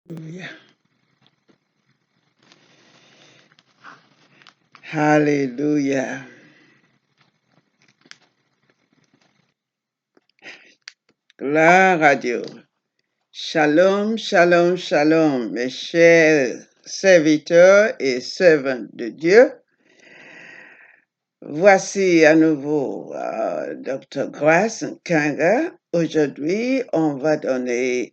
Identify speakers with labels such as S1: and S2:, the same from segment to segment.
S1: Hallelujah. Hallelujah. Gloire à Dieu. Shalom, shalom, shalom, mes chers serviteurs et servantes de Dieu. Voici à nouveau Dr. Grace Kanga. Aujourd'hui, on va donner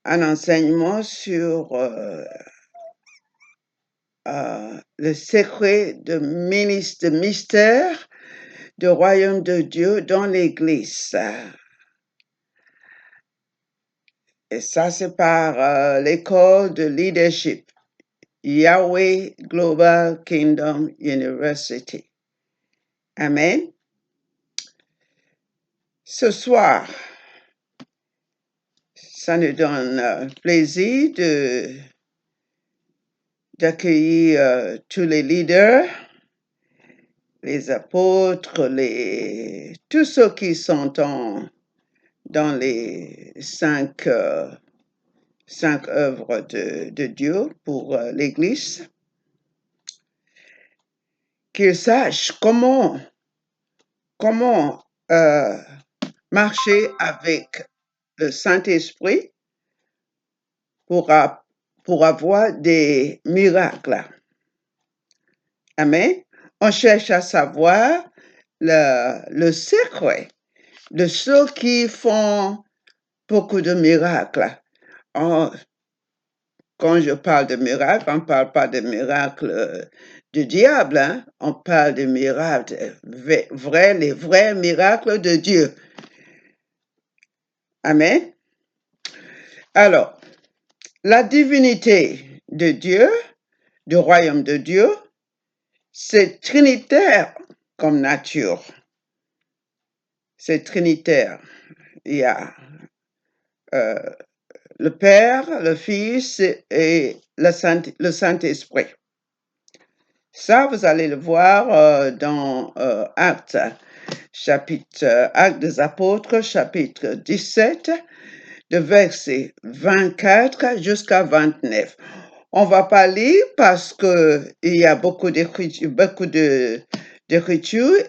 S1: un enseignement sur le secret de mystère du royaume de Dieu dans l'Église. Et ça, c'est par l'école de leadership, Yahweh Global Kingdom University. Amen. Ce soir, ça nous donne plaisir d'accueillir tous les leaders, les apôtres, tous ceux qui sont dans les cinq œuvres de Dieu pour l'Église, qu'ils sachent comment marcher avec le Saint-Esprit pour avoir des miracles. Amen. On cherche à savoir le secret de ceux qui font beaucoup de miracles. Quand je parle de miracles, on ne parle pas de miracles du diable, hein? On parle de miracles vrais, les vrais miracles de Dieu. Amen. Alors, la divinité de Dieu, du royaume de Dieu, c'est trinitaire comme nature. C'est trinitaire. Il y a le Père, le Fils et le Saint-Esprit. Ça, vous allez le voir dans Actes des Apôtres, chapitre 17, de verset 24 jusqu'à 29. On va pas lire parce que il y a beaucoup d'écriture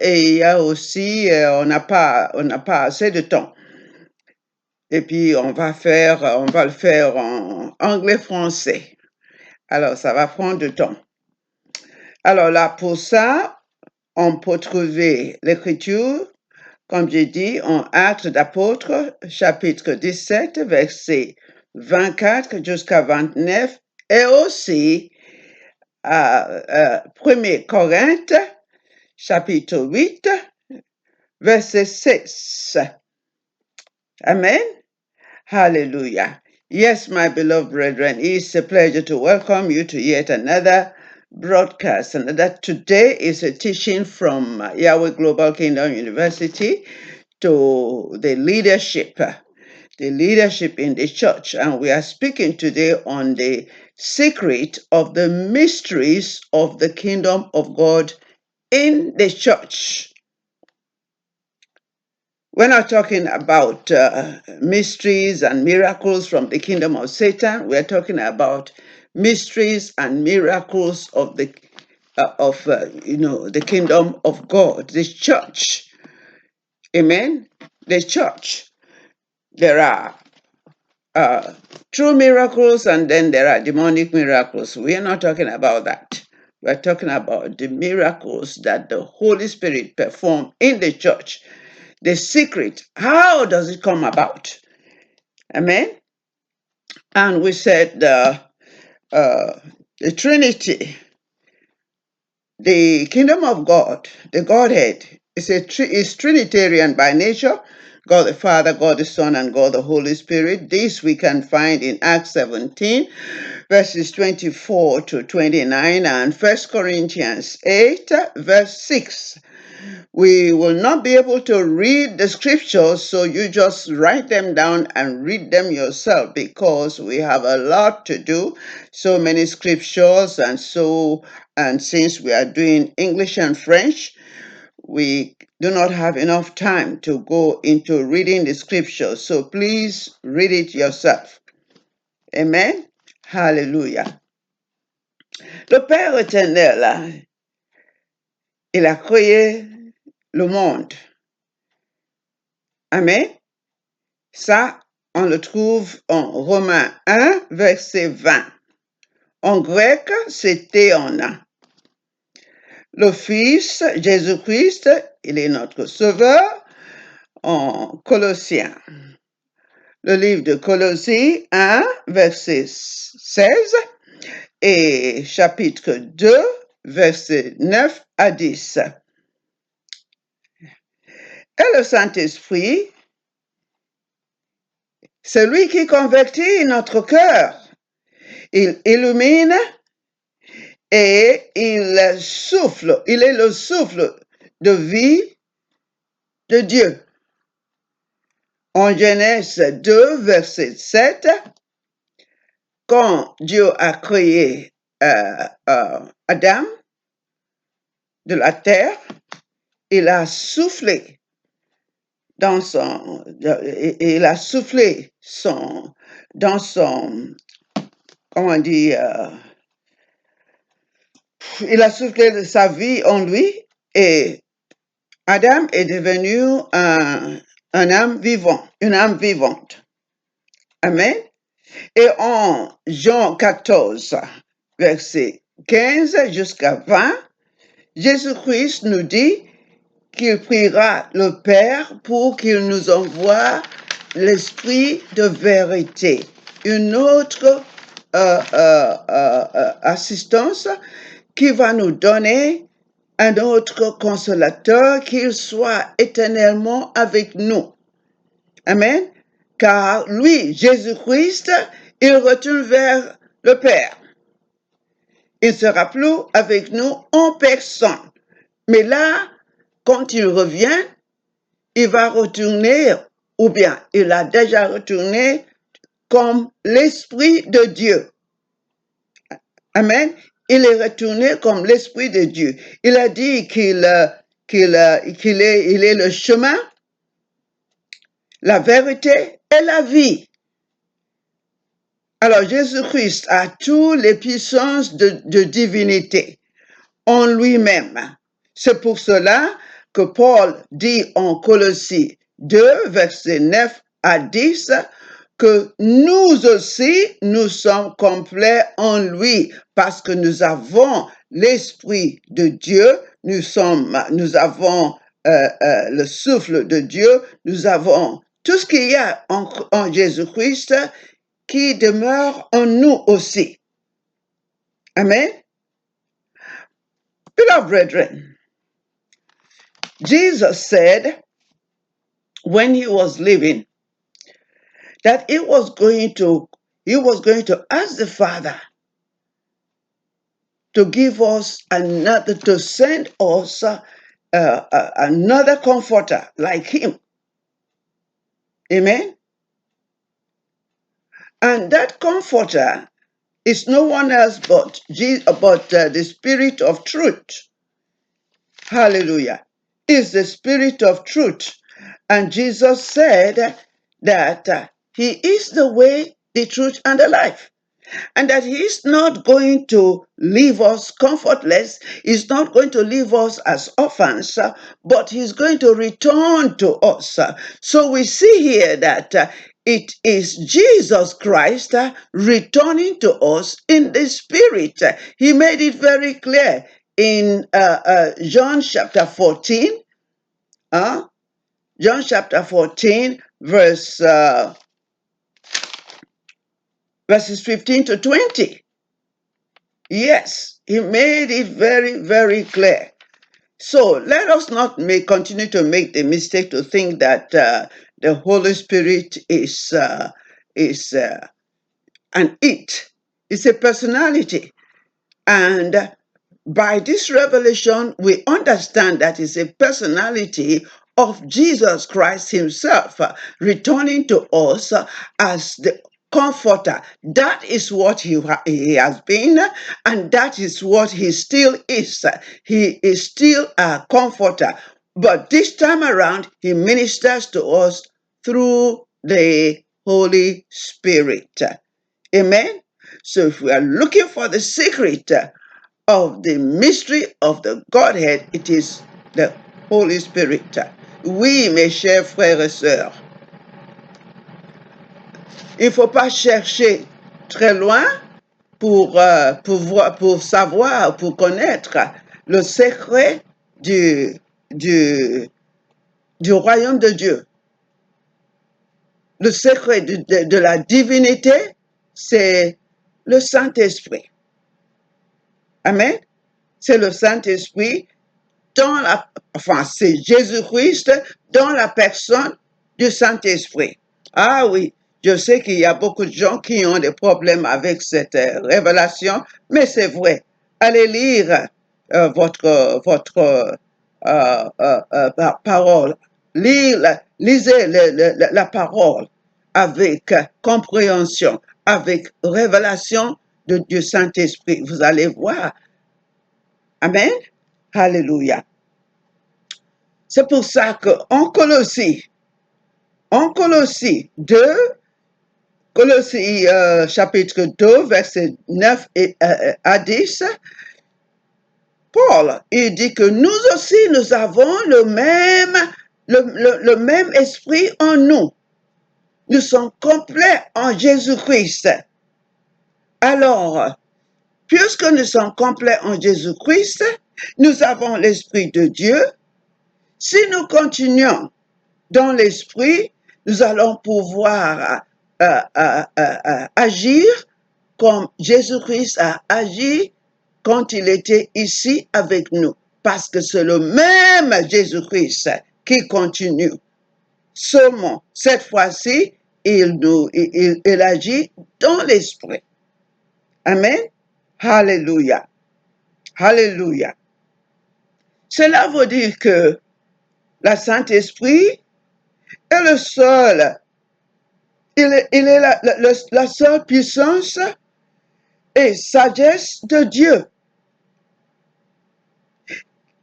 S1: et il y a aussi on n'a pas assez de temps. Et puis on va le faire en anglais-français. Alors ça va prendre du temps. Alors là pour ça, on peut trouver l'écriture, comme j'ai dit, en Actes d'Apôtres, chapitre 17, verset 24 jusqu'à 29, et aussi à 1 Corinthe, chapitre 8, verset 6. Amen. Hallelujah. Yes, my beloved brethren, it's a pleasure to welcome you to yet another broadcast. And that today is a teaching from Yahweh Global Kingdom University to the leadership in the church. And we are speaking today on the secret of the mysteries of the kingdom of God in the church. We're not talking about mysteries and miracles from the kingdom of Satan. We're talking about mysteries and miracles of the kingdom of God, the church. Amen. The church. There are true miracles and then there are demonic miracles. We are not talking about that. We're talking about the miracles that the Holy Spirit performed in the church. The secret, how does it come about? Amen. And we said the Trinity, the kingdom of God, the Godhead, is Trinitarian by nature. God the Father, God the Son, and God the Holy Spirit. This we can find in Acts 17, verses 24 to 29, and 1 Corinthians 8, verse 6. We will not be able to read the scriptures, so you just write them down and read them yourself because we have a lot to do, so many scriptures, and since we are doing English and French, we do not have enough time to go into reading the scriptures. So please read it yourself. Amen. Hallelujah. Le Père éternel, il a créé le monde. Amen. Ça, on le trouve en Romains 1, verset 20. En grec, c'est théona. Le Fils, Jésus-Christ, il est notre Sauveur en Colossiens. Le livre de Colossiens 1, verset 16 et chapitre 2, verset 9 à 10. Et le Saint-Esprit, c'est lui qui convertit notre cœur. Il illumine et il souffle. Il est le souffle de vie de Dieu. En Genèse 2, verset 7, quand Dieu a créé Adam de la terre, il a soufflé dans son, il a soufflé dans son, comment on dit, il a soufflé sa vie en lui et Adam est devenu un âme vivant, une âme vivante. Amen. Et en Jean 14, verset 15 jusqu'à 20, Jésus-Christ nous dit qu'il priera le Père pour qu'il nous envoie l'Esprit de vérité, une autre assistance qui va nous donner un autre consolateur, qu'il soit éternellement avec nous. Amen. Car lui, Jésus-Christ, il retourne vers le Père. Il ne sera plus avec nous en personne. Mais là, quand il revient, il va retourner, ou bien il a déjà retourné comme l'Esprit de Dieu. Amen. Il est retourné comme l'Esprit de Dieu. Il a dit qu'il est le chemin, la vérité et la vie. Alors Jésus-Christ a toutes les puissances de divinité en lui-même. C'est pour cela que Paul dit en Colossiens 2, versets 9 à 10, que nous aussi, nous sommes complets en lui, parce que nous avons l'Esprit de Dieu, nous avons le souffle de Dieu, nous avons tout ce qu'il y a en Jésus-Christ qui demeure en nous aussi. Amen. Beloved brethren, Jesus said when he was living that he was going to ask the Father to give us another, to send us another comforter like him. Amen. And that comforter is no one else but the Spirit of truth. Hallelujah. Is the Spirit of truth. And Jesus said that he is the way, the truth, and the life. And that he is not going to leave us comfortless. He's not going to leave us as orphans, but he's going to return to us. So we see here that it is Jesus Christ returning to us in the Spirit. He made it very clear in John chapter 14. John chapter 14, verses 15 to 20. Yes, he made it very, very clear. So let us not continue to make the mistake to think that the Holy Spirit is an it. It's a personality. And by this revelation, we understand that it's a personality of Jesus Christ himself, returning to us as the comforter. That is what he has been, and that is what he still is. He is still a comforter. But this time around, he ministers to us through the Holy Spirit. Amen. So if we are looking for the secret of the mystery of the Godhead, it is the Holy Spirit. Oui, mes chers frères et sœurs, il ne faut pas chercher très loin pour savoir, pour connaître le secret du royaume de Dieu. Le secret de la divinité, c'est le Saint-Esprit. Amen. C'est le Saint-Esprit c'est Jésus-Christ dans la personne du Saint-Esprit. Ah oui, je sais qu'il y a beaucoup de gens qui ont des problèmes avec cette révélation, mais c'est vrai. Allez lire votre parole. Lisez la parole avec compréhension, avec révélation du Saint-Esprit. Vous allez voir. Amen. Alléluia. C'est pour ça qu'en Colossiens 2, chapitre 2, versets 9 à 10, Paul, il dit que nous aussi, nous avons le même esprit en nous. Nous sommes complets en Jésus-Christ. Alors, puisque nous sommes complets en Jésus-Christ, nous avons l'Esprit de Dieu. Si nous continuons dans l'Esprit, nous allons pouvoir agir comme Jésus-Christ a agi quand il était ici avec nous. Parce que c'est le même Jésus-Christ qui continue. Seulement, cette fois-ci, il agit dans l'Esprit. Amen. Alléluia. Alléluia. Cela veut dire que le Saint-Esprit est le seul, il est la seule puissance et sagesse de Dieu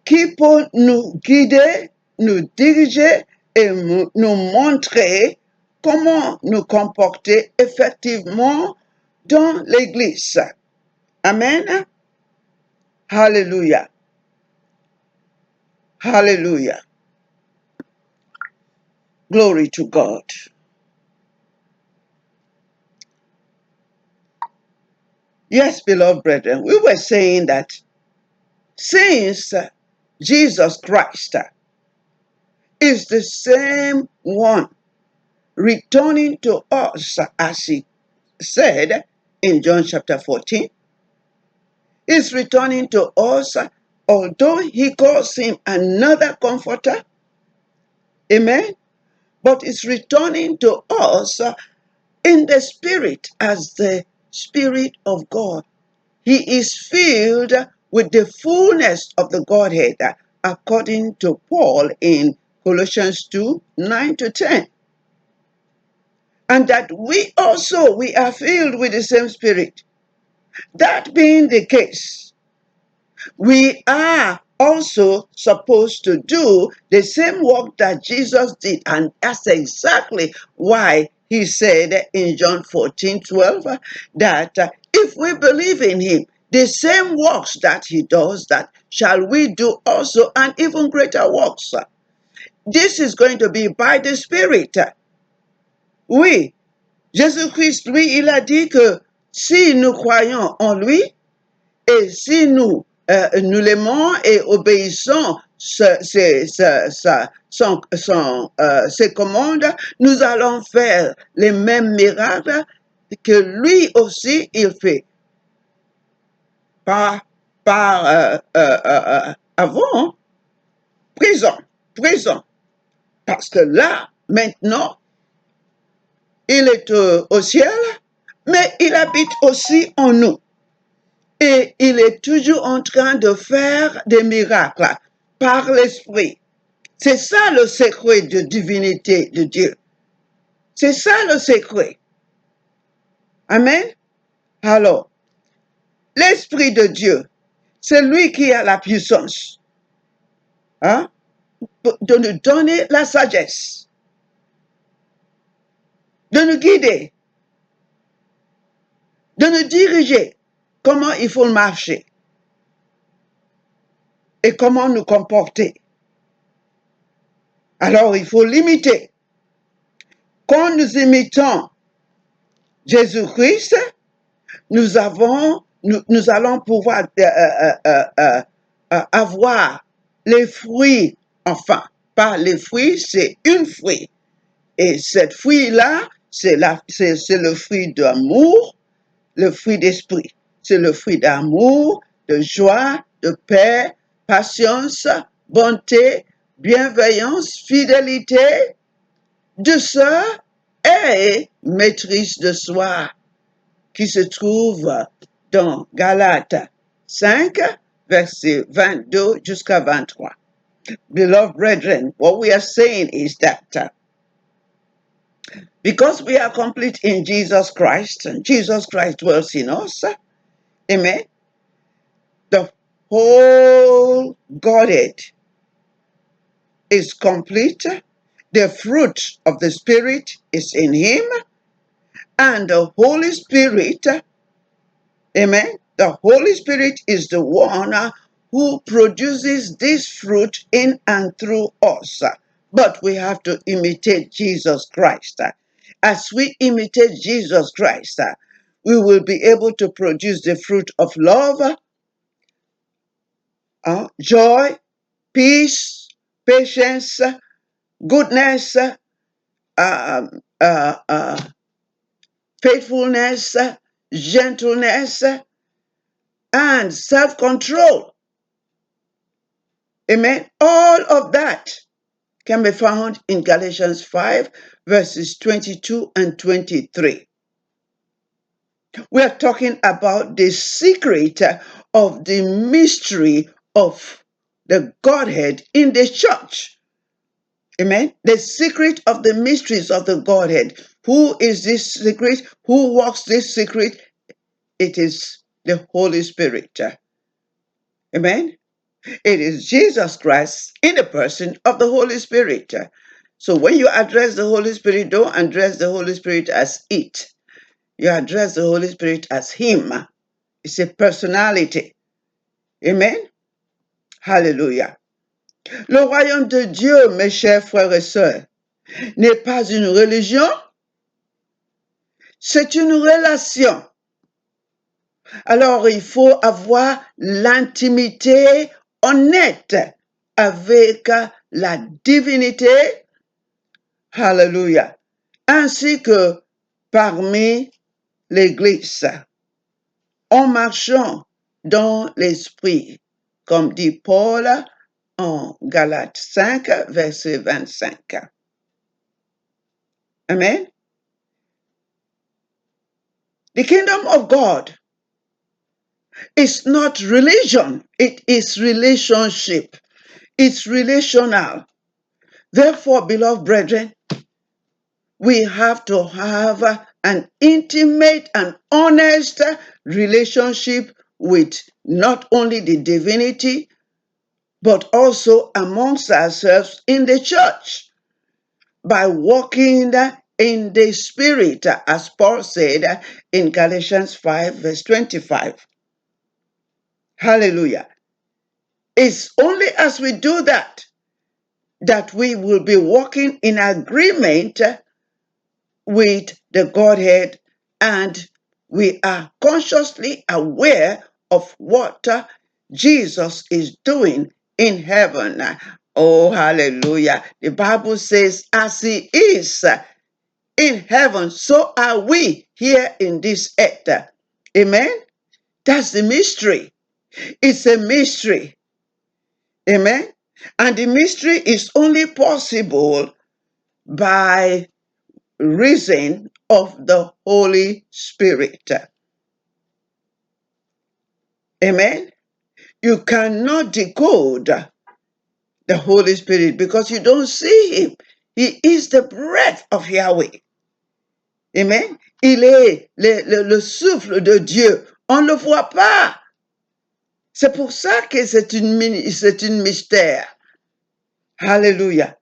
S1: qui peut nous guider, nous diriger et nous montrer comment nous comporter effectivement dans l'Église. Amen. Alléluia. Hallelujah. Glory to God. Yes, beloved brethren, we were saying that since Jesus Christ is the same one returning to us, as he said in John chapter 14, is returning to us, although he calls him another comforter, amen, but is returning to us in the Spirit as the Spirit of God. He is filled with the fullness of the Godhead, according to Paul in Colossians 2, 9 to 10. And that we are filled with the same Spirit. That being the case, we are also supposed to do the same work that Jesus did. And that's exactly why he said in John 14:12 that if we believe in him, the same works that he does, that shall we do also, and even greater works. This is going to be by the Spirit. Oui, Jésus-Christ, lui, il a dit que si nous croyons en lui, et si nous l'aimons et obéissons ses commandes, nous allons faire les mêmes miracles que lui aussi il fait. Avant, présent. Parce que là, maintenant, il est au ciel, mais il habite aussi en nous. Et il est toujours en train de faire des miracles par l'Esprit. C'est ça le secret de divinité de Dieu. C'est ça le secret. Amen. Alors, l'Esprit de Dieu, c'est lui qui a la puissance, hein, de nous donner la sagesse, de nous guider, de nous diriger comment il faut marcher et comment nous comporter. Alors, il faut l'imiter. Quand nous imitons Jésus-Christ, nous allons pouvoir avoir les fruits, enfin, pas les fruits, c'est une fruit. Et cette fruit-là, c'est le fruit d'amour, le fruit d'esprit. C'est le fruit d'amour, de joie, de paix, patience, bonté, bienveillance, fidélité, douceur et maîtrise de soi, qui se trouve dans Galates 5, versets 22 jusqu'à 23. Beloved brethren, what we are saying is that because we are complete in Jesus Christ, and Jesus Christ dwells in us, amen, the whole Godhead is complete, the fruit of the Spirit is in him, and the Holy Spirit, amen, the Holy Spirit is the one who produces this fruit in and through us. But we have to imitate Jesus Christ. As we imitate Jesus Christ, we will be able to produce the fruit of love, joy, peace, patience, goodness, faithfulness, gentleness, and self-control. Amen. All of that can be found in Galatians 5, verses 22 and 23. We are talking about the secret of the mystery of the Godhead in the church. Amen. The secret of the mysteries of the Godhead. Who is this secret? Who works this secret? It is the Holy Spirit. Amen. It is Jesus Christ in the person of the Holy Spirit. So when you address the Holy Spirit, don't address the Holy Spirit as it. You address the Holy Spirit as him. It's a personality. Amen. Hallelujah. Le royaume de Dieu, mes chers frères et sœurs, n'est pas une religion, c'est une relation. Alors, il faut avoir l'intimité honnête avec la divinité, hallelujah, ainsi que parmi l'Église, en marchant dans l'esprit, comme dit Paul en Galates 5, verset 25. Amen. The kingdom of God is not religion, it is relationship. It's relational. Therefore, beloved brethren, we have to have an intimate and honest relationship with not only the divinity, but also amongst ourselves in the church by walking in the Spirit, as Paul said in Galatians 5, verse 25. Hallelujah. It's only as we do that that we will be walking in agreement with the Godhead, and we are consciously aware of what Jesus is doing in heaven. Oh, hallelujah. The Bible says, as he is in heaven, so are we here in this earth. Amen? That's the mystery. It's a mystery. Amen? And the mystery is only possible by reason of the Holy Spirit. Amen? You cannot decode the Holy Spirit because you don't see him. He is the breath of Yahweh. Amen? Il est le souffle de Dieu. On ne le voit pas. C'est pour ça que c'est une mystère. Alléluia.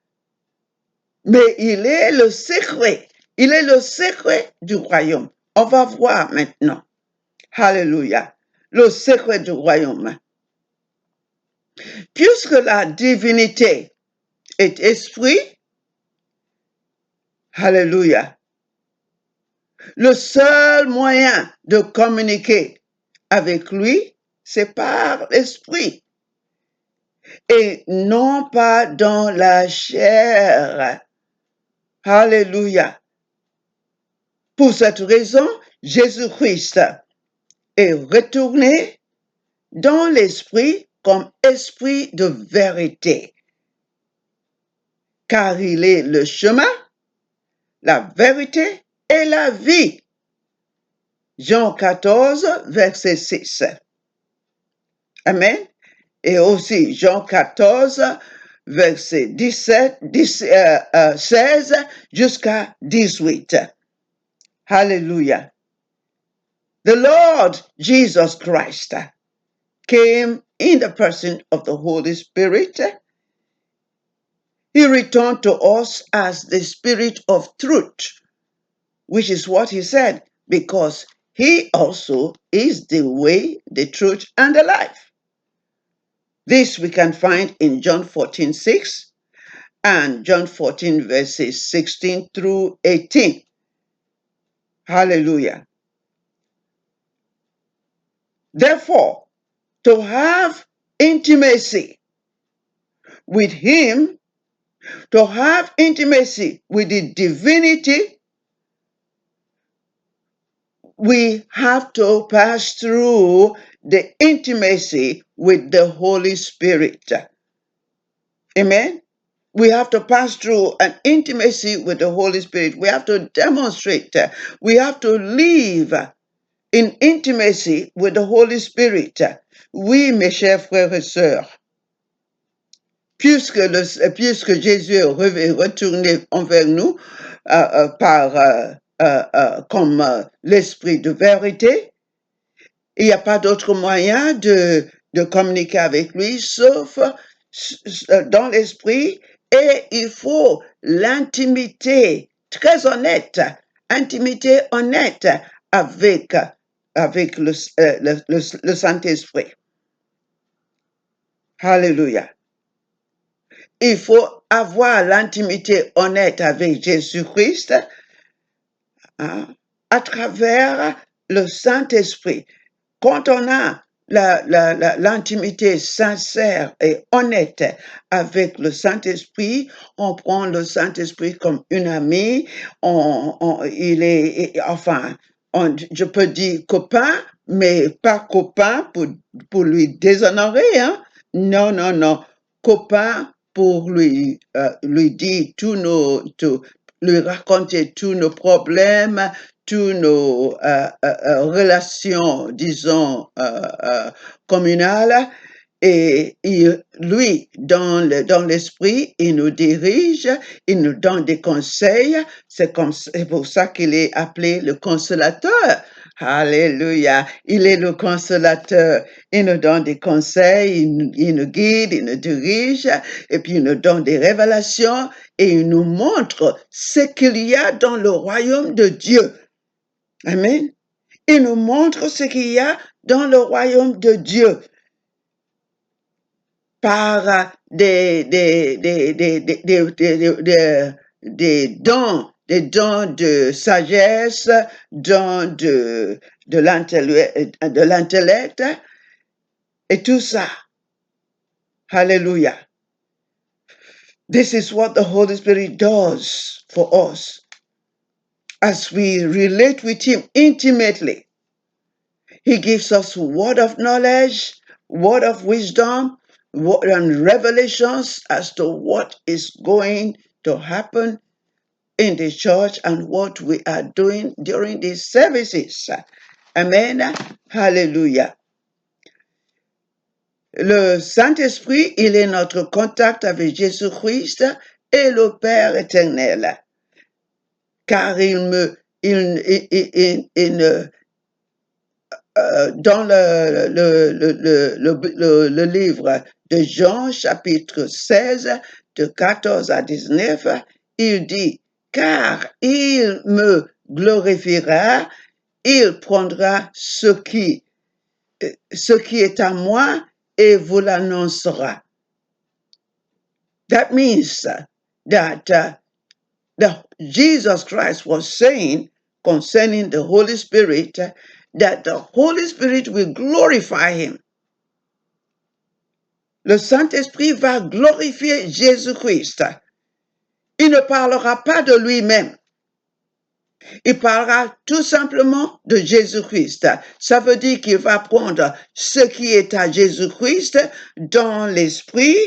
S1: Mais il est le secret. Il est le secret du royaume. On va voir maintenant. Alléluia. Le secret du royaume. Puisque la divinité est esprit, alléluia, le seul moyen de communiquer avec lui, c'est par l'esprit et non pas dans la chair. Alléluia. Pour cette raison, Jésus-Christ est retourné dans l'esprit comme esprit de vérité, car il est le chemin, la vérité et la vie. Jean 14, verset 6. Amen. Et aussi Jean 14, verset 16 jusqu'à 18. Hallelujah. The Lord Jesus Christ came in the person of the Holy Spirit. He returned to us as the Spirit of truth, which is what he said, because he also is the way, the truth, and the life. This we can find in John 14:6 and John 14, verses 16 through 18. Hallelujah. Therefore, to have intimacy with him, to have intimacy with the divinity, we have to pass through the intimacy with the Holy Spirit. Amen. We have to pass through an intimacy with the Holy Spirit. We have to demonstrate. We have to live in intimacy with the Holy Spirit. Oui, mes chers frères et sœurs, puisque Jésus est retourné envers nous comme l'esprit de vérité, il n'y a pas d'autre moyen de communiquer avec lui sauf dans l'esprit, et il faut l'intimité très honnête, intimité honnête avec le Saint-Esprit. Alléluia. Il faut avoir l'intimité honnête avec Jésus-Christ à travers le Saint-Esprit. Quand on a l'intimité sincère et honnête avec le Saint-Esprit, on prend le Saint-Esprit comme une amie, je peux dire copain, mais pas copain pour lui déshonorer, hein? Non, non, non. Copain pour lui dire lui raconter tous nos problèmes, tous nos relations, disons, communales. Et lui, dans l'esprit, il nous dirige, il nous donne des conseils. C'est pour ça qu'il est appelé le consolateur. Alléluia. Il est le consolateur. Il nous donne des conseils, il nous guide, il nous dirige, et puis il nous donne des révélations, et il nous montre ce qu'il y a dans le royaume de Dieu. Amen. Il nous montre ce qu'il y a dans le royaume de Dieu par des dons de sagesse, dons de l'intellect, et tout ça. Hallelujah. This is what the Holy Spirit does for us as we relate with him intimately. He gives us word of knowledge, word of wisdom, and revelations as to what is going to happen in the church and what we are doing during these services. Amen. Hallelujah. Le Saint-Esprit, il est notre contact avec Jésus-Christ et le Père éternel. Car dans le livre de Jean, chapitre 16, de 14 à 19, il dit, car il me glorifiera, il prendra ce qui est à moi et vous l'annoncera. That means that Jesus Christ was saying concerning the Holy Spirit that the Holy Spirit will glorify him. Le Saint-Esprit va glorifier Jésus-Christ. Il ne parlera pas de lui-même. Il parlera tout simplement de Jésus-Christ. Ça veut dire qu'il va prendre ce qui est à Jésus-Christ dans l'esprit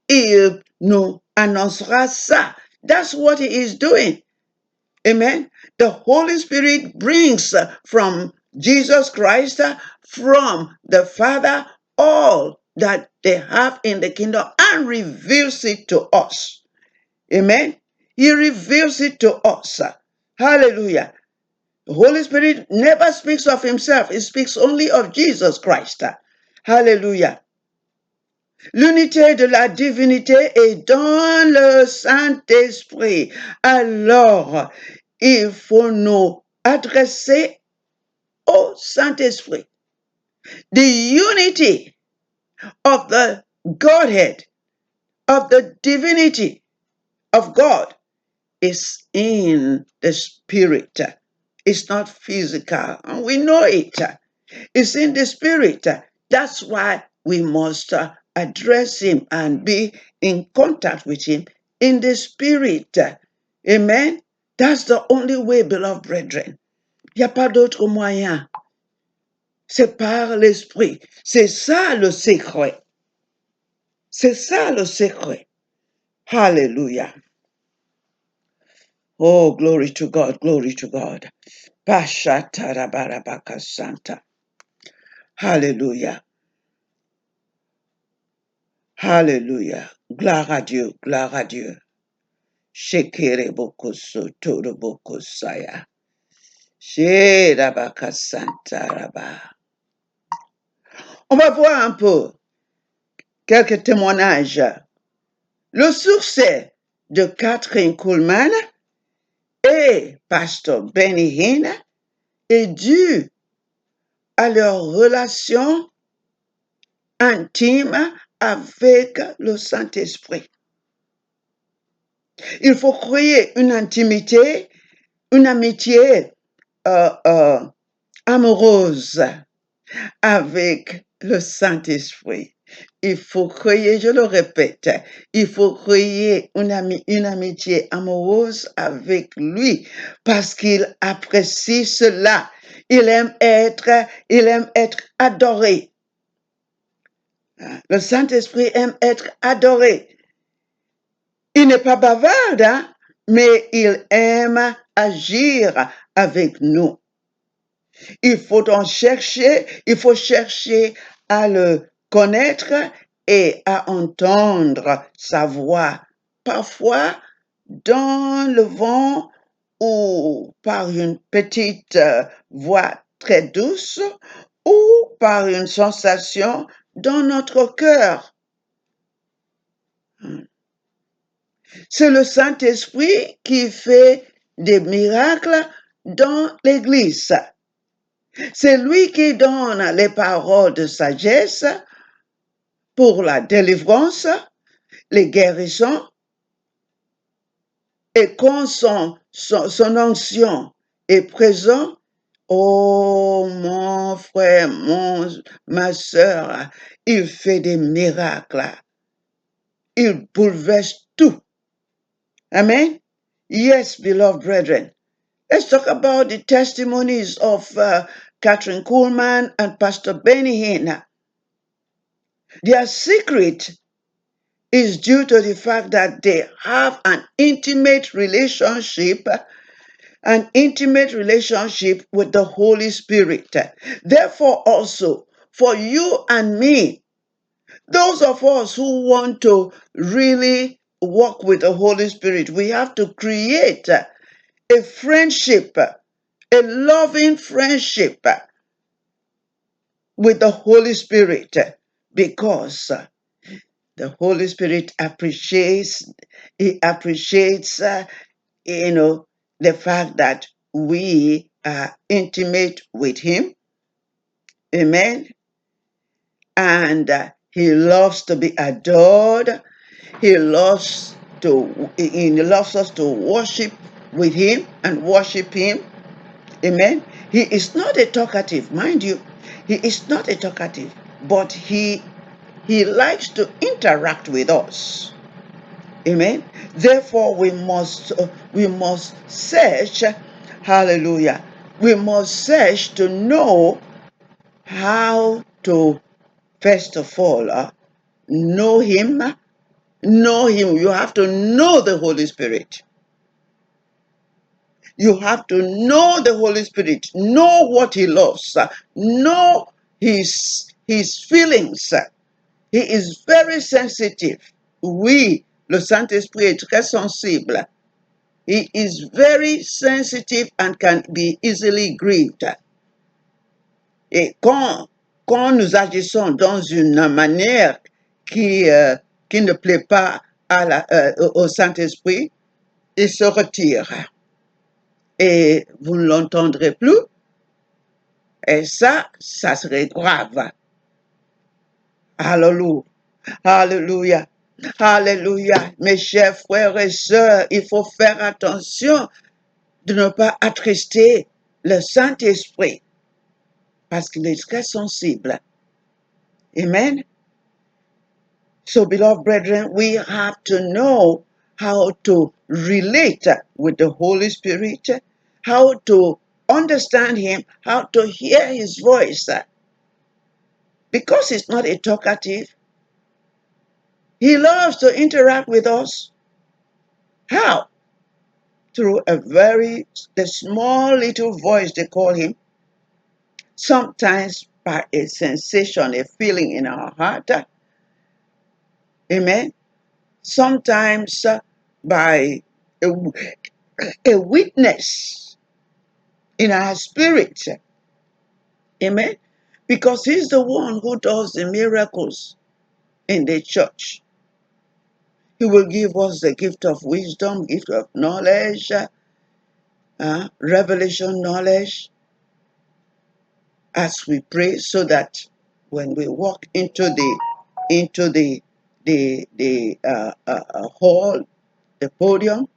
S1: et il nous annoncera ça. That's what he is doing. Amen. The Holy Spirit brings from Jesus Christ, from the Father, all that they have in the kingdom and reveals it to us. Amen. He reveals it to us. Hallelujah. The Holy Spirit never speaks of himself. He speaks only of Jesus Christ. Hallelujah. L'unité de la divinité est dans le Saint-Esprit. Alors, il faut nous adresser au Saint-Esprit. The unity of the Godhead, of the divinity of God, is in the Spirit. It's not physical, and we know it. It's in the Spirit. That's why we must address him and be in contact with him in the Spirit. Amen. That's the only way, beloved brethren. Il n'y a pas d'autre moyen. C'est par l'Esprit. C'est ça le secret. C'est ça le secret. Hallelujah. Oh, glory to God, glory to God. Santa. Hallelujah. Hallelujah. Gloire à Dieu, gloire à Dieu. Shekere boko soto boko saya. Shedabaka Santa Raba. On va voir un peu quelques témoignages. Le succès de Kathryn Kuhlman et Pasteur Benny Hinn est dû à leur relation intime avec le Saint-Esprit. Il faut créer une intimité, une amitié amoureuse avec le Saint-Esprit. Il faut créer, je le répète, il faut créer une amitié amoureuse avec lui parce qu'il apprécie cela. Il aime être adoré. Le Saint-Esprit aime être adoré. Il n'est pas bavard, hein, mais il aime agir avec nous. Il faut chercher à le connaître et à entendre sa voix. Parfois, dans le vent ou par une petite voix très douce ou par une sensation dans notre cœur. C'est le Saint-Esprit qui fait des miracles dans l'Église. C'est lui qui donne les paroles de sagesse pour la délivrance, les guérisons, et quand son onction est présente, oh mon frère, ma sœur, il fait des miracles. Il bouleverse tout. Amen. Yes, beloved brethren. Let's talk about the testimonies of Kathryn Kuhlman and Pastor Benny Hinn. Their secret is due to the fact that they have an intimate relationship with the Holy Spirit. Therefore, also, for you and me, those of us who want to really walk with the Holy Spirit, we have to create a friendship, a loving friendship with the Holy Spirit, because the Holy Spirit appreciates the fact that we intimate with him. Amen. And he loves to be adored. He loves us to worship with him and worship him. Amen. He is not a talkative, mind you. He is not a talkative, but he likes to interact with us. Amen. Therefore, we must search. Hallelujah. We must search to know how to, first of all, know him. Know him. You have to know the Holy Spirit. You have to know the Holy Spirit. Know what he loves. Know his feelings. He is very sensitive. Oui, le Saint-Esprit est très sensible. He is very sensitive and can be easily grieved. Et quand nous agissons dans une manière qui ne plaît pas au Saint-Esprit, il se retire. Et vous ne l'entendrez plus. Et ça serait grave. Alléluia. Alléluia. Alléluia. Mes chers frères et sœurs, il faut faire attention de ne pas attrister le Saint-Esprit parce qu'il est très sensible. Amen. So, beloved brethren, we have to know how to relate with the Holy Spirit, how to understand him, how to hear his voice. Because he's not a talkative, he loves to interact with us. How? Through the small little voice they call him, sometimes by a sensation, a feeling in our heart. Amen. Sometimes by a witness in our spirit. Amen. Because he's the one who does the miracles in the church. He will give us the gift of wisdom, gift of knowledge, revelation knowledge as we pray, so that when we walk into the hall, the podium,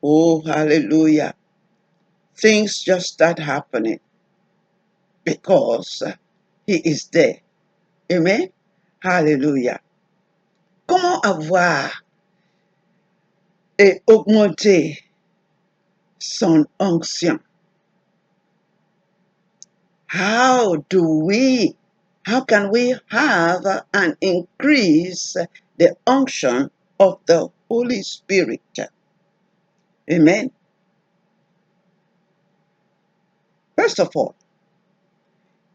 S1: oh hallelujah, things just start happening because he is there. Amen. Hallelujah. Comment avoir et augmenter son onction? How can we have and increase the unction of the Holy Spirit? Amen. First of all,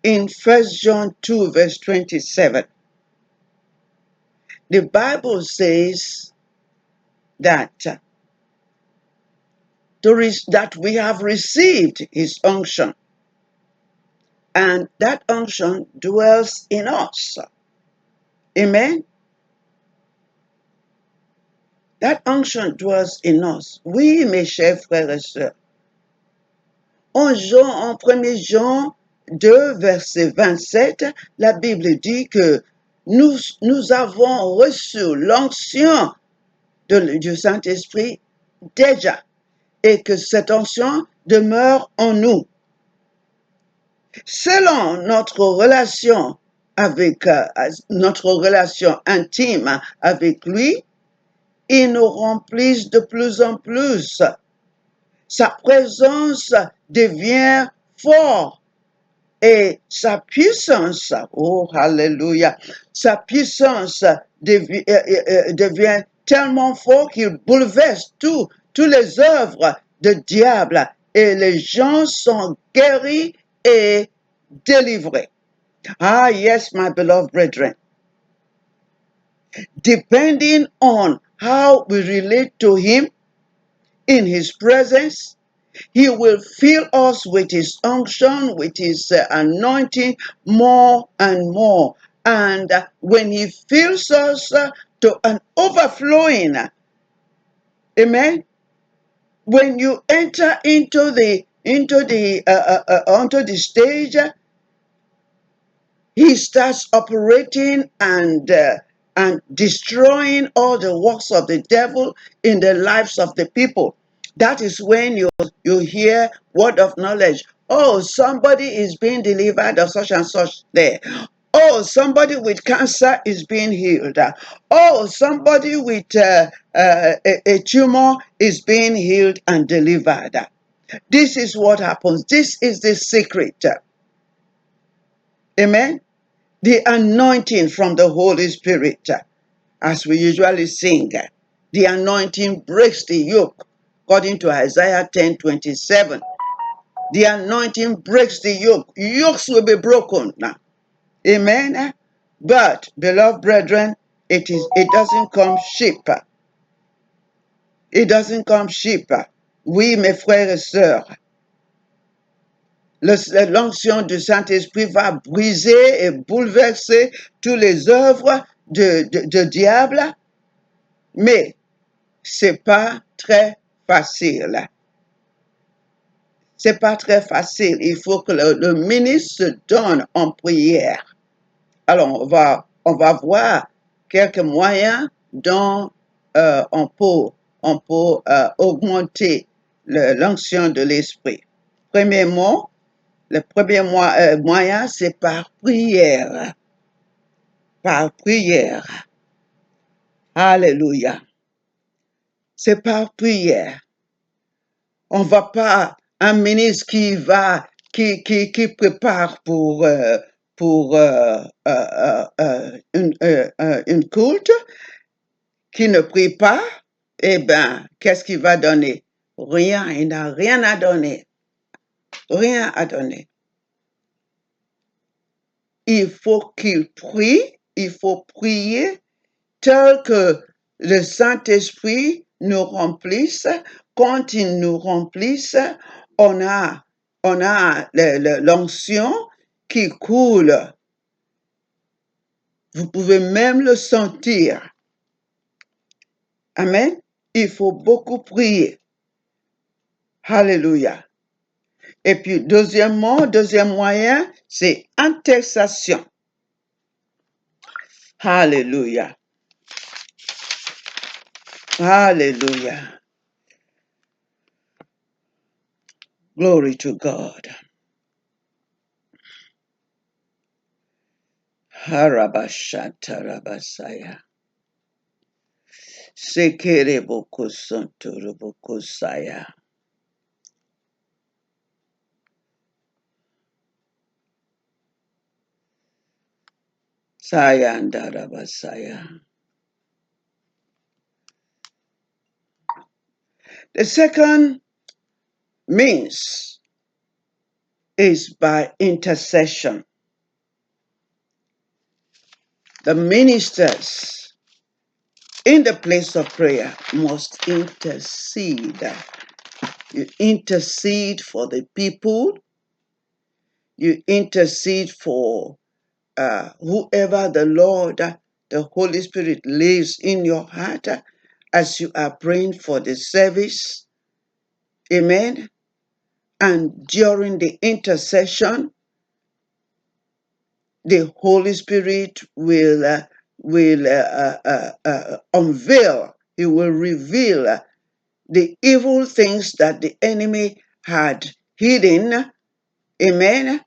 S1: in 1 John 2 verse 27, the Bible says that we have received his unction, and that unction dwells in us. Amen. That unction dwells in us. Oui, mes chers frères et sœurs. En 1 Jean 2, verset 27, la Bible dit que nous avons reçu l'onction du Saint-Esprit déjà, et que cette onction demeure en nous. Selon notre relation intime avec lui, il nous remplisse de plus en plus. Sa présence devient forte et sa puissance, oh hallelujah, sa puissance devient tellement forte qu'il bouleverse toutes les œuvres du diable et les gens sont guéris et délivrés. Ah, yes, my beloved brethren. Depending on how we relate to him in his presence, he will fill us with his unction, with his anointing more and more. And when he fills us to an overflowing, amen, when you enter into the into the onto the stage, he starts operating and destroying all the works of the devil in the lives of the people. That is when you hear word of knowledge. Oh, somebody is being delivered of such and such there. Oh, somebody with cancer is being healed. Oh, somebody with a tumor is being healed and delivered. This is what happens. This is the secret. Amen. The anointing from the Holy Spirit, as we usually sing. The anointing breaks the yoke, according to Isaiah 10:27. The anointing breaks the yoke. Yokes will be broken now. Amen. But, beloved brethren, it doesn't come cheap. It doesn't come cheap. Oui, mes frères et sœurs, l'onction du Saint-Esprit va briser et bouleverser toutes les œuvres de diable, mais c'est pas très facile. C'est pas très facile. Il faut que le ministre se donne en prière. Alors, on va voir quelques moyens dont on peut augmenter l'onction de l'esprit. Premièrement, le premier moyen, c'est par prière. Par prière. Alléluia. C'est par prière. On va pas, un ministre qui prépare pour une culte, qui ne prie pas, eh bien, qu'est-ce qu'il va donner? Rien, il n'a rien à donner. Rien à donner. Il faut qu'il prie, il faut prier tel que le Saint-Esprit nous remplisse. Quand il nous remplisse, on a l'onction qui coule. Vous pouvez même le sentir. Amen. Il faut beaucoup prier. Alléluia. Et puis, deuxième moyen, c'est intercession. Alléluia. Alléluia. Glory to God. Harabashatarabasaya. Sekerebokosantorobokosaya. Sayandarabasaya. The second means is by intercession. The ministers in the place of prayer must intercede. You intercede for the people. You intercede for whoever the Lord, the Holy Spirit lives in your heart as you are praying for the service. Amen. And during the intercession, the Holy Spirit will unveil, he will reveal the evil things that the enemy had hidden. Amen.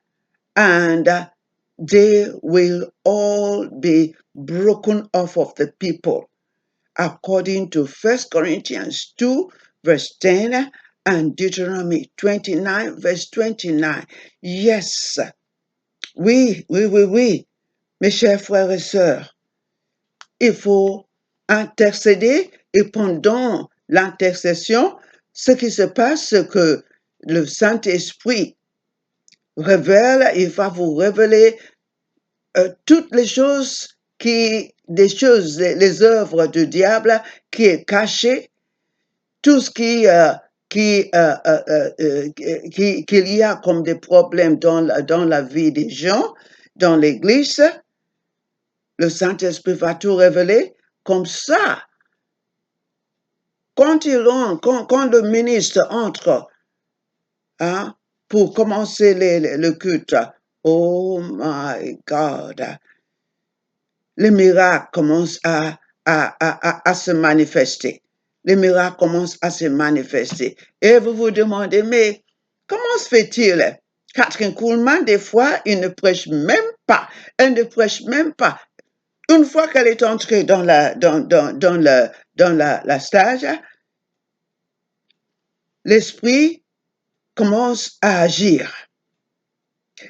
S1: And they will all be broken off of the people, according to 1 Corinthians 2, verse 10, and Deuteronomy 29, verse 29. Yes, oui, mes chers frères et sœurs, il faut intercéder, et pendant l'intercession, ce qui se passe, c'est que le Saint-Esprit révèle, il va vous révéler toutes les choses les œuvres du diable qui est caché, tout ce qu'il y a comme des problèmes dans la vie des gens, dans l'Église, le Saint-Esprit va tout révéler. Comme ça, quand le ministre entre hein, pour commencer le culte. Oh my God. Les miracles commencent à se manifester. Les miracles commencent à se manifester. Et vous vous demandez, mais comment se fait-il? Catherine Kuhlman, des fois, il ne prêche même pas. Elle ne prêche même pas. Une fois qu'elle est entrée dans la stage, l'esprit commence à agir.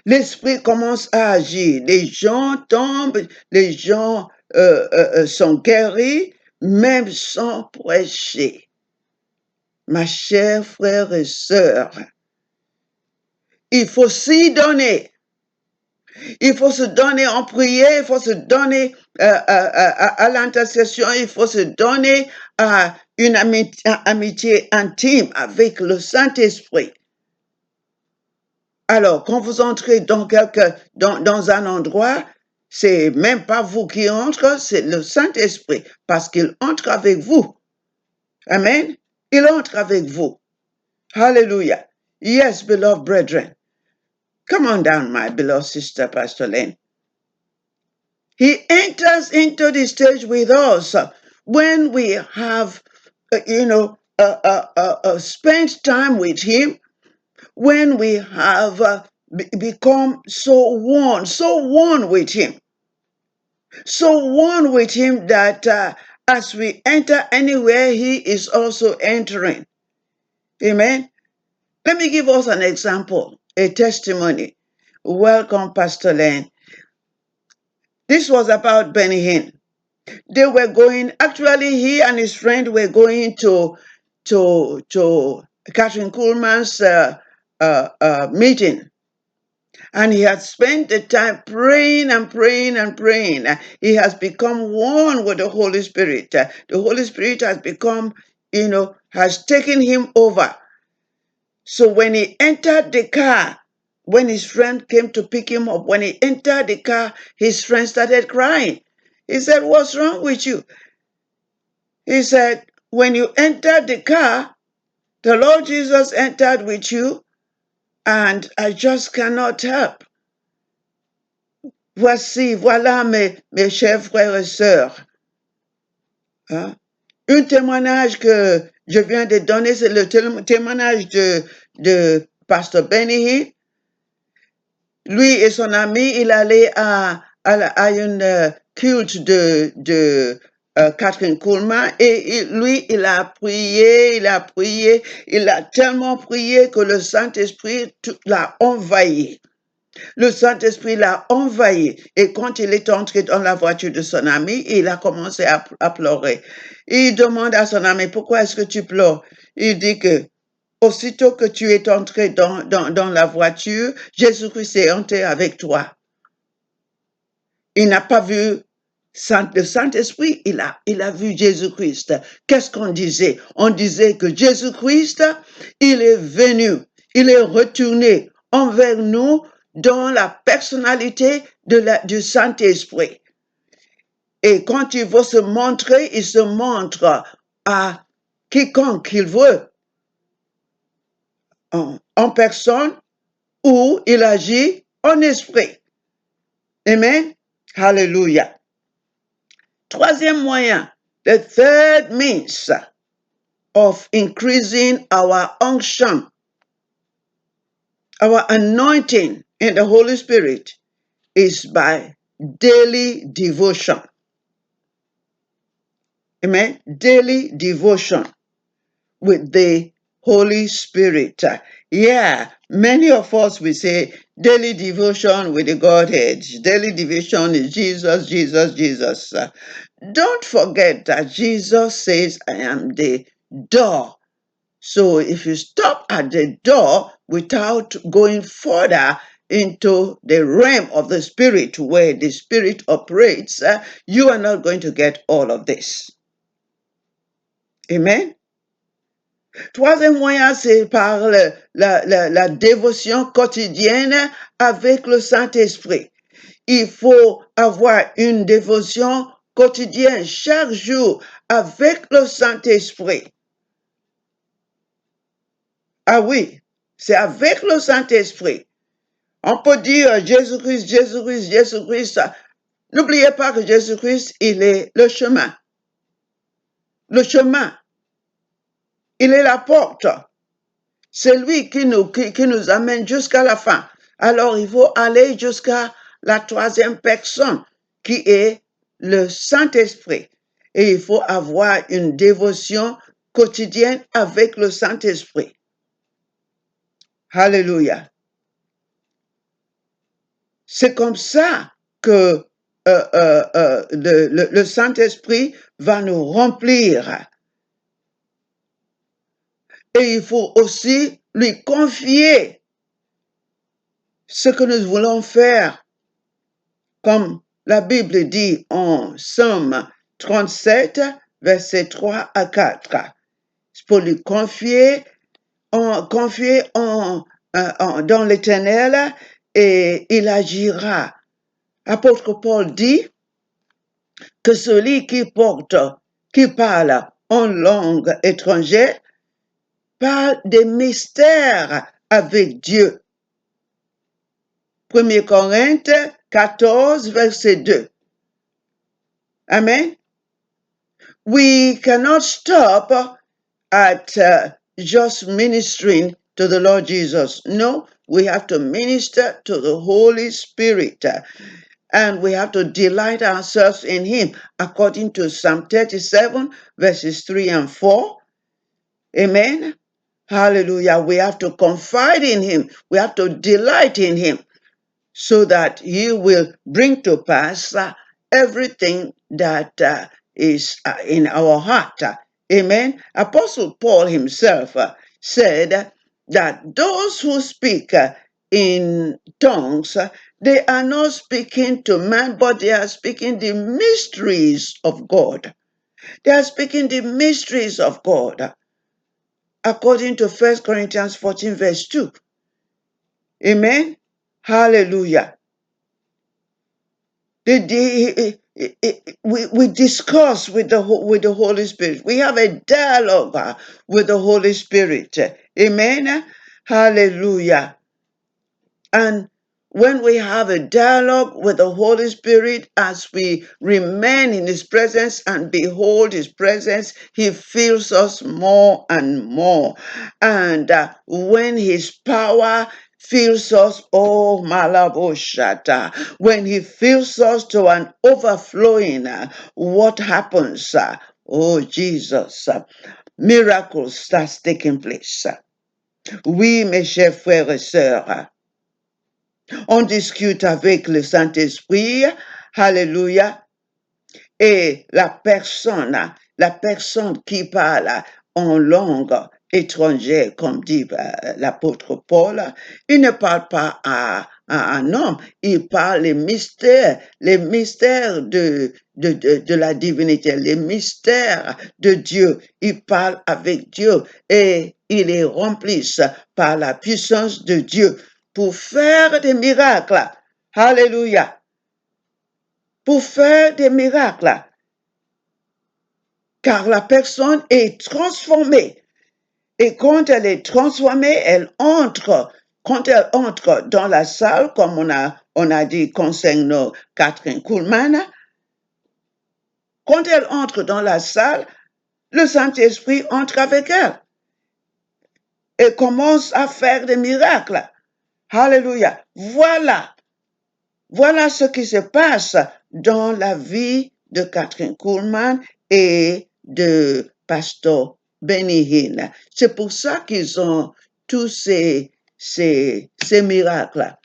S1: L'esprit commence à agir. Les gens tombent, les gens sont guéris, même sans prêcher. Ma chère frère et sœur, il faut s'y donner. Il faut se donner en prière, il faut se donner à l'intercession, il faut se donner à une amitié intime avec le Saint-Esprit. Alors, quand vous entrez dans un endroit, c'est même pas vous qui entrez, c'est le Saint-Esprit, parce qu'il entre avec vous. Amen. Il entre avec vous. Hallelujah. Yes, beloved brethren. Come on down, my beloved sister, Pastor Lane. He enters into the stage with us when we have, spent time with him, when we have become so one with him, that as we enter anywhere, he is also entering. Amen. Let me give us an example, a testimony. Welcome, Pastor Len. This was about Benny Hinn. They were going, actually, he and his friend were going to Catherine Kuhlman's meeting. And he had spent the time praying and praying and praying. He has become one with the Holy Spirit. The Holy Spirit has become, has taken him over. So when he entered the car, when his friend came to pick him up, when he entered the car, his friend started crying. He said, "What's wrong with you?" He said, "When you entered the car, the Lord Jesus entered with you, and I just cannot help." Voilà mes chers frères et sœurs. Hein? Un témoignage que je viens de donner, c'est le témoignage de Pasteur Benny Hinn. Lui et son ami, il allait à une culte de Catherine Kuhlman et lui, il a prié, il a tellement prié que le Saint-Esprit l'a envahi. Le Saint-Esprit l'a envahi. Et quand il est entré dans la voiture de son ami, il a commencé à pleurer. Il demande à son ami, "Pourquoi est-ce que tu pleures?" Il dit que aussitôt que tu es entré dans la voiture, Jésus-Christ est entré avec toi. Il n'a pas vu le Saint-Esprit, il a vu Jésus-Christ. Qu'est-ce qu'on disait? On disait que Jésus-Christ, il est venu, il est retourné envers nous dans la personnalité du Saint-Esprit. Et quand il veut se montrer, il se montre à quiconque il veut, en personne, ou il agit en esprit. Amen. Hallelujah. Troisième moyen, the third means of increasing our unction, our anointing in the Holy Spirit, is by daily devotion. Amen. Daily devotion with the Holy Spirit. Yeah, many of us will say daily devotion with the Godhead. Daily devotion is Jesus, Jesus, Jesus. Don't forget that Jesus says, "I am the door." So if you stop at the door without going further into the realm of the Spirit where the Spirit operates, you are not going to get all of this. Amen. Troisième moyen, c'est par la dévotion quotidienne avec le Saint-Esprit. Il faut avoir une dévotion quotidienne chaque jour avec le Saint-Esprit. Ah oui, C'est avec le Saint-Esprit. On peut dire Jésus-Christ, Jésus-Christ, Jésus-Christ. N'oubliez pas que Jésus-Christ, il est le chemin. Le chemin. Il est la porte. C'est lui qui nous amène jusqu'à la fin. Alors, il faut aller jusqu'à la troisième personne, qui est le Saint-Esprit. Et il faut avoir une dévotion quotidienne avec le Saint-Esprit. Alléluia. C'est comme ça que le Saint-Esprit va nous remplir. Et il faut aussi lui confier ce que nous voulons faire, comme la Bible dit en Somme 37, versets 3 à 4. C'est pour lui confier dans l'Éternel, et il agira. Apôtre Paul dit que celui qui parle en langue étrangère parle des mystères avec Dieu. 1 Corinthiens 14, verset 2. Amen. We cannot stop at just ministering to the Lord Jesus. No, we have to minister to the Holy Spirit. And we have to delight ourselves in Him, according to Psalm 37, verses 3 and 4. Amen. Hallelujah. We have to confide in Him. We have to delight in Him, so that He will bring to pass everything that is in our heart. Amen. Apostle Paul himself said that those who speak in tongues, they are not speaking to man, but they are speaking the mysteries of God. They are speaking the mysteries of God, according to 1 Corinthians 14, verse 2. Amen. Hallelujah. We discuss with the Holy Spirit. We have a dialogue with the Holy Spirit. Amen. Hallelujah. And when we have a dialogue with the Holy Spirit, as we remain in His presence and behold His presence, He fills us more and more. And when His power fills us, oh Malaboshata, when He fills us to an overflowing, what happens? Oh Jesus, miracles starts taking place. Oui, mes chers frères et sœurs, on discute avec le Saint-Esprit, alléluia, et la personne qui parle en langue étrangère, comme dit l'apôtre Paul, il ne parle pas à un homme, il parle les mystères de la divinité, les mystères de Dieu. Il parle avec Dieu et il est rempli par la puissance de Dieu pour faire des miracles. Alléluia. Pour faire des miracles. Car la personne est transformée. Et quand elle est transformée, quand elle entre dans la salle, comme on a dit concernant Catherine Kuhlman, quand elle entre dans la salle, le Saint-Esprit entre avec elle et commence à faire des miracles. Alléluia. Voilà ce qui se passe dans la vie de Catherine Kuhlman et de Pasteur Benny Hinn. C'est pour ça qu'ils ont tous ces miracles.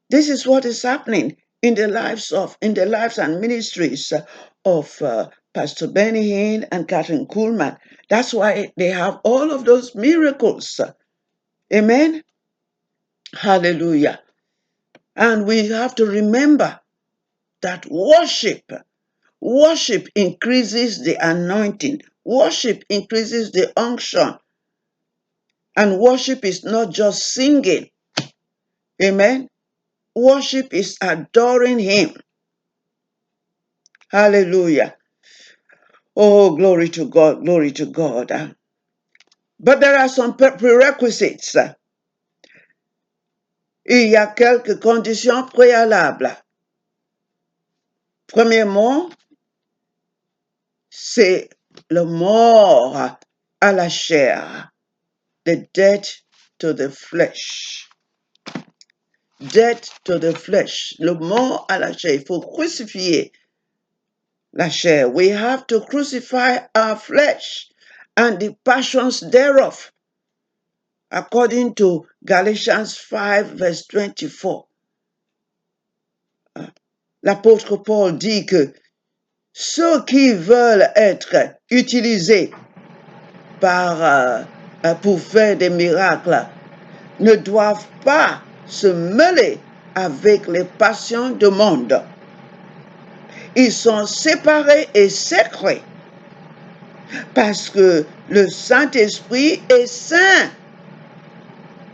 S1: This is what is happening in the lives and ministries of Pastor Benny Hinn and Catherine Kuhlman. That's why they have all of those miracles. Amen. Hallelujah. And we have to remember that worship increases the anointing. Worship increases the unction. And worship is not just singing. Amen. Worship is adoring Him. Hallelujah. Oh, glory to God, glory to God. But there are some prerequisites. il y a quelques conditions préalables. Premièrement, c'est le mort à la chair, the death to the flesh. Death to the flesh, le mort à la chair. Il faut crucifier la chair. We have to crucify our flesh and the passions thereof, according to Galatians 5, verse 24. L'apôtre Paul dit que ceux qui veulent être utilisés pour faire des miracles ne doivent pas se mêler avec les passions du monde. Ils sont séparés et sacrés parce que le Saint-Esprit est saint.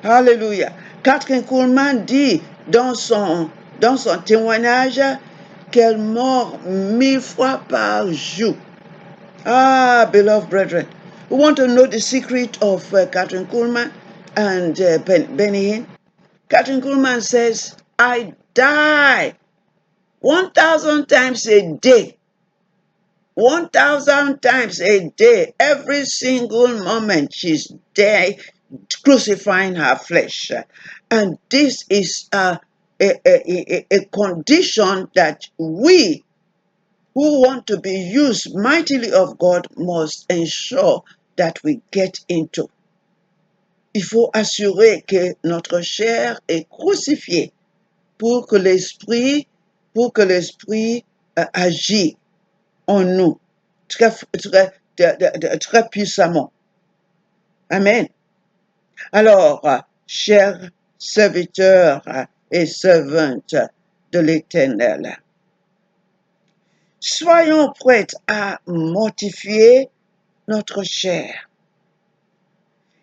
S1: Alléluia. Kathryn Kuhlman dit dans son témoignage qu'elle mord 1000 fois par jour. Ah, beloved brethren, we want to know the secret of Kathryn Kuhlman and Benny Hinn. Kathryn Kuhlman says, I die 1,000 times a day. 1,000 times a day, every single moment she's there crucifying her flesh. And this is a condition that we who want to be used mightily of God must ensure that we get into. Il faut assurer que notre chair est crucifiée pour que l'esprit agisse en nous très puissamment. Amen. Alors, chers serviteurs et servantes de l'Éternel, soyons prêts à mortifier notre chair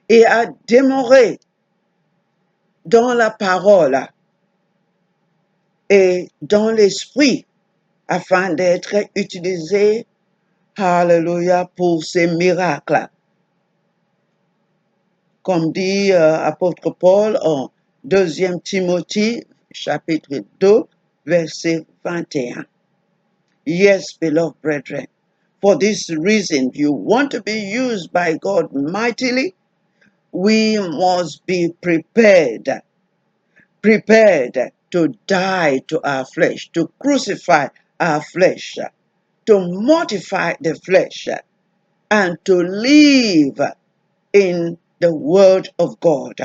S1: et à demeurer dans la parole et dans l'esprit afin d'être utilisés, alléluia, pour ces miracles. Comme dit apôtre Paul en 2 Timothée, chapitre 2, verset 21. Yes, beloved brethren, for this reason, if you want to be used by God mightily, we must be prepared to die to our flesh, to crucify our flesh, to mortify the flesh, and to live in the Word of God.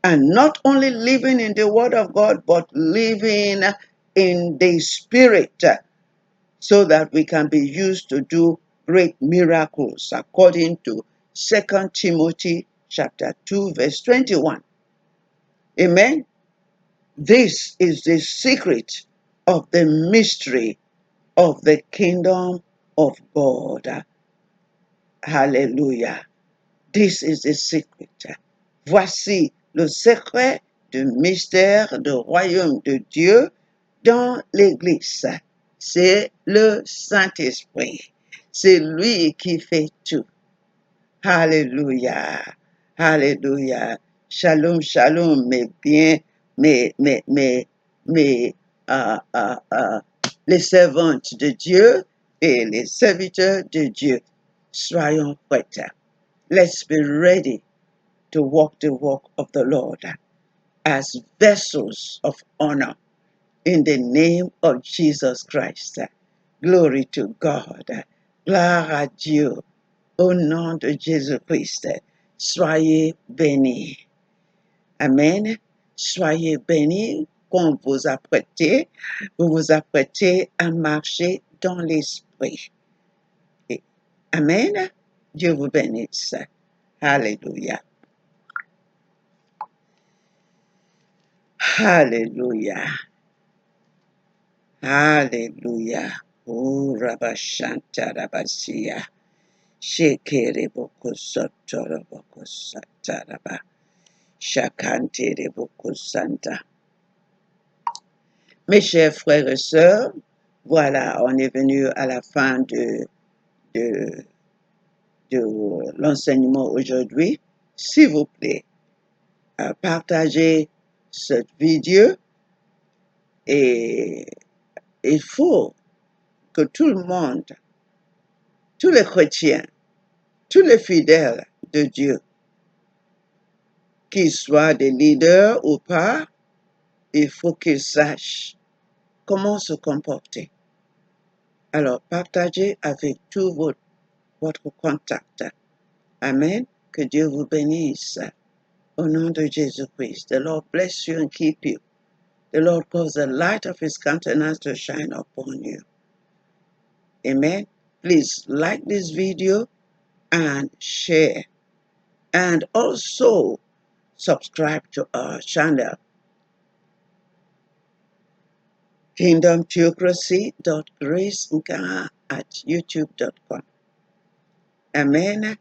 S1: And not only living in the Word of God, but living in the Spirit, so that we can be used to do great miracles, according to 2 Timothy chapter 2, verse 21. Amen. This is the secret of the mystery of the kingdom of God. Hallelujah. This is the secret. Voici le secret du mystère du royaume de Dieu dans l'Église. C'est le Saint-Esprit. C'est lui qui fait tout. Alléluia. Alléluia. Shalom, shalom, les servantes de Dieu et les serviteurs de Dieu. Soyons prêts. Let's be ready to walk the walk of the Lord as vessels of honor in the name of Jesus Christ. Glory to God. Gloire à Dieu. Au nom de Jésus-Christ. Soyez bénis. Amen. Soyez bénis quand vous vous apprêtez à marcher dans l'esprit. Amen. Dieu vous bénisse. Alléluia. Hallelujah. Hallelujah. Oh, Rabashanta Rabasia. Shekere boko sotora boko sataraba. Shakante boko santa. Mes chers frères et sœurs, voilà, on est venu à la fin de l'enseignement aujourd'hui. S'il vous plaît, partagez cette vidéo et il faut que tout le monde, tous les chrétiens, tous les fidèles de Dieu, qu'ils soient des leaders ou pas, il faut qu'ils sachent comment se comporter. Alors, partagez avec tout votre contact. Amen. Que Dieu vous bénisse. Au nom de Jésus-Christ. The Lord bless you and keep you. The Lord cause the light of his countenance to shine upon you. Amen. Please like this video and share. And also subscribe to our channel. kingdomtheocracy.grace@youtube.com. Amen.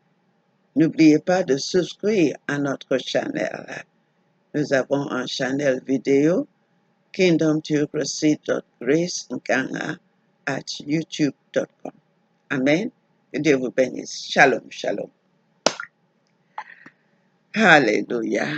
S1: N'oubliez pas de souscrire à notre channel. Nous avons un channel vidéo, kingdomtheocracy.grace@youtube.com. Amen. Que Dieu vous bénisse. Shalom, shalom. Hallelujah.